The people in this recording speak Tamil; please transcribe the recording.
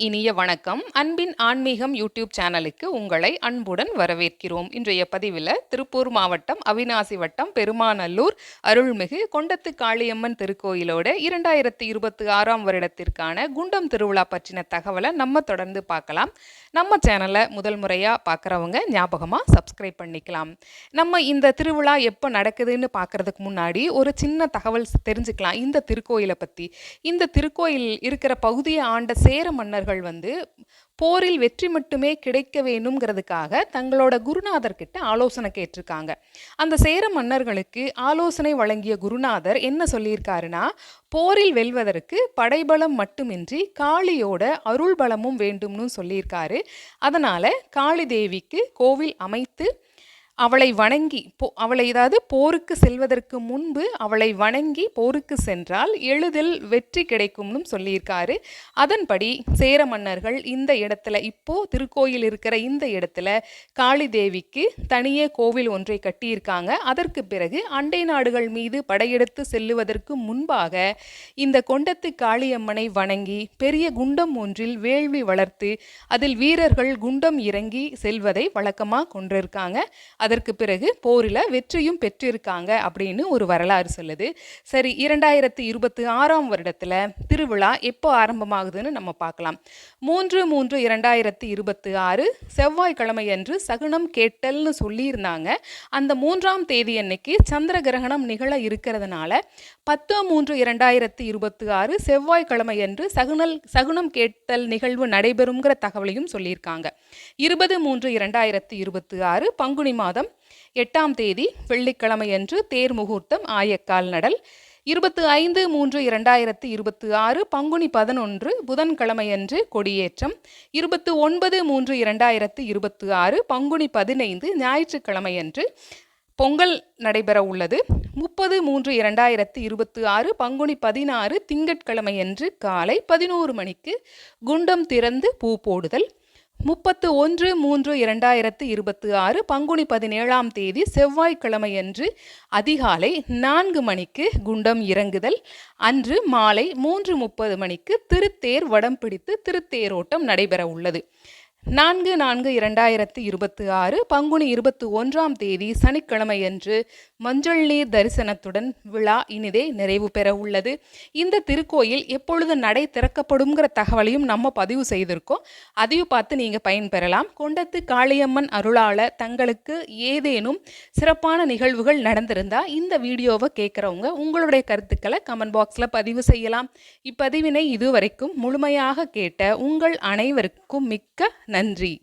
இனிய வணக்கம். அன்பின் ஆன்மீகம் யூடியூப் சேனலுக்கு உங்களை அன்புடன் வரவேற்கிறோம். இன்றைய பதிவில் திருப்பூர் மாவட்டம் அவிநாசி வட்டம் பெருமாநல்லூர் அருள்மிகு கொண்டத்து காளியம்மன் திருக்கோயிலோட 2026ஆம் வருடத்திற்கான குண்டம் திருவிழா பற்றின தகவலை நம்ம தொடர்ந்து பார்க்கலாம். நம்ம சேனலை முதல் முறையாக பார்க்குறவங்க ஞாபகமாக சப்ஸ்கிரைப் பண்ணிக்கலாம். நம்ம இந்த திருவிழா எப்போ நடக்குதுன்னு பார்க்குறதுக்கு முன்னாடி ஒரு சின்ன தகவல் தெரிஞ்சுக்கலாம் இந்த திருக்கோயிலை பற்றி. இந்த திருக்கோயில் இருக்கிற பகுதியை ஆண்ட சேர மன்னர்கள் போரில் வெற்றி மட்டுமே கிடைக்க வேணுங்கிறதுக்காக தங்களோட குருநாதர் கிட்ட ஆலோசனை கேட்டிருக்காங்க. அந்த சேர மன்னர்களுக்கு ஆலோசனை வழங்கிய குருநாதர் என்ன சொல்லியிருக்காருன்னா, போரில் வெல்வதற்கு படைபலம் மட்டுமின்றி காளியோட அருள் பலமும் வேண்டும்னு சொல்லியிருக்காரு. அதனால காளி தேவிக்கு கோவில் அமைத்து அவளை வணங்கி போருக்கு செல்வதற்கு முன்பு அவளை வணங்கி போருக்கு சென்றால் எளிதில் வெற்றி கிடைக்கும்னு சொல்லியிருக்காரு. அதன்படி சேர மன்னர்கள் இந்த இடத்துல இப்போ திருக்கோயில் இருக்கிற இந்த இடத்துல காளி தேவிக்கு தனியே கோவில் ஒன்றை கட்டியிருக்காங்க. அதற்கு பிறகு அண்டை நாடுகள் மீது படையெடுத்து செல்லுவதற்கு முன்பாக இந்த கொண்டத்து காளியம்மனை வணங்கி பெரிய குண்டம் ஒன்றில் வேள்வி வளர்த்து அதில் வீரர்கள் குண்டம் இறங்கி செல்வதை வழக்கமாக கொண்டிருக்காங்க. அதற்கு பிறகு போரில் வெற்றியும் பெற்றிருக்காங்க அப்படின்னு ஒரு வரலாறு சொல்லுது. சரி, 2026ஆம் வருடத்தில் திருவிழா எப்போ ஆரம்பமாகுதுன்னு நம்ம பார்க்கலாம். 3/3/2026 செவ்வாய்க்கிழமை அன்று சகுனம் கேட்டல்னு சொல்லியிருந்தாங்க. அந்த 3ஆம் தேதி அன்னைக்கு சந்திர கிரகணம் நிகழ இருக்கிறதுனால 10/3/2026 செவ்வாய்க்கிழமை அன்று சகுனம் கேட்டல் நிகழ்வு நடைபெறுங்கிற தகவலையும் சொல்லியிருக்காங்க. 20/3/2026 பங்குனி மாதம் 8ஆம் தேதி வெள்ளிக்கிழமை அன்று தேர் முகூர்த்தம் ஆயக்கால் நடல். 25/3/2026 பங்குனி 11 புதன்கிழமையன்று கொடியேற்றம். 29/3/2026 பங்குனி 15 ஞாயிற்றுக்கிழமையன்று பொங்கல் நடைபெற உள்ளது. 30/3/2026 பங்குனி 16 திங்கட்கிழமையன்று காலை 11 மணிக்கு குண்டம் திறந்து பூ போடுதல். 31/3/2026 பங்குனி 17ஆம் தேதி செவ்வாய்க்கிழமையன்று அதிகாலை 4 மணிக்கு குண்டம் இறங்குதல். அன்று மாலை 3:30 மணிக்கு திருத்தேர் வடம் பிடித்து திருத்தேரோட்டம் நடைபெற உள்ளது. 4/4/2026 பங்குனி 21ஆம் தேதி சனிக்கிழமையன்று மஞ்சள் நீர் தரிசனத்துடன் விழா இனிதே நிறைவு பெற உள்ளது. இந்த திருக்கோயில் எப்பொழுது நடை திறக்கப்படுங்கிற தகவலையும் நம்ம பதிவு செய்திருக்கோம். அதையும் பார்த்து நீங்கள் பயன்பெறலாம். கொண்டத்து காளியம்மன் அருளால் தங்களுக்கு ஏதேனும் சிறப்பான நிகழ்வுகள் நடந்திருந்தால் இந்த வீடியோவை கேட்குறவங்க உங்களுடைய கருத்துக்களை கமெண்ட் பாக்ஸில் பதிவு செய்யலாம். இப்பதிவினை இதுவரைக்கும் முழுமையாக கேட்ட உங்கள் அனைவருக்கும் மிக்க நன்றி.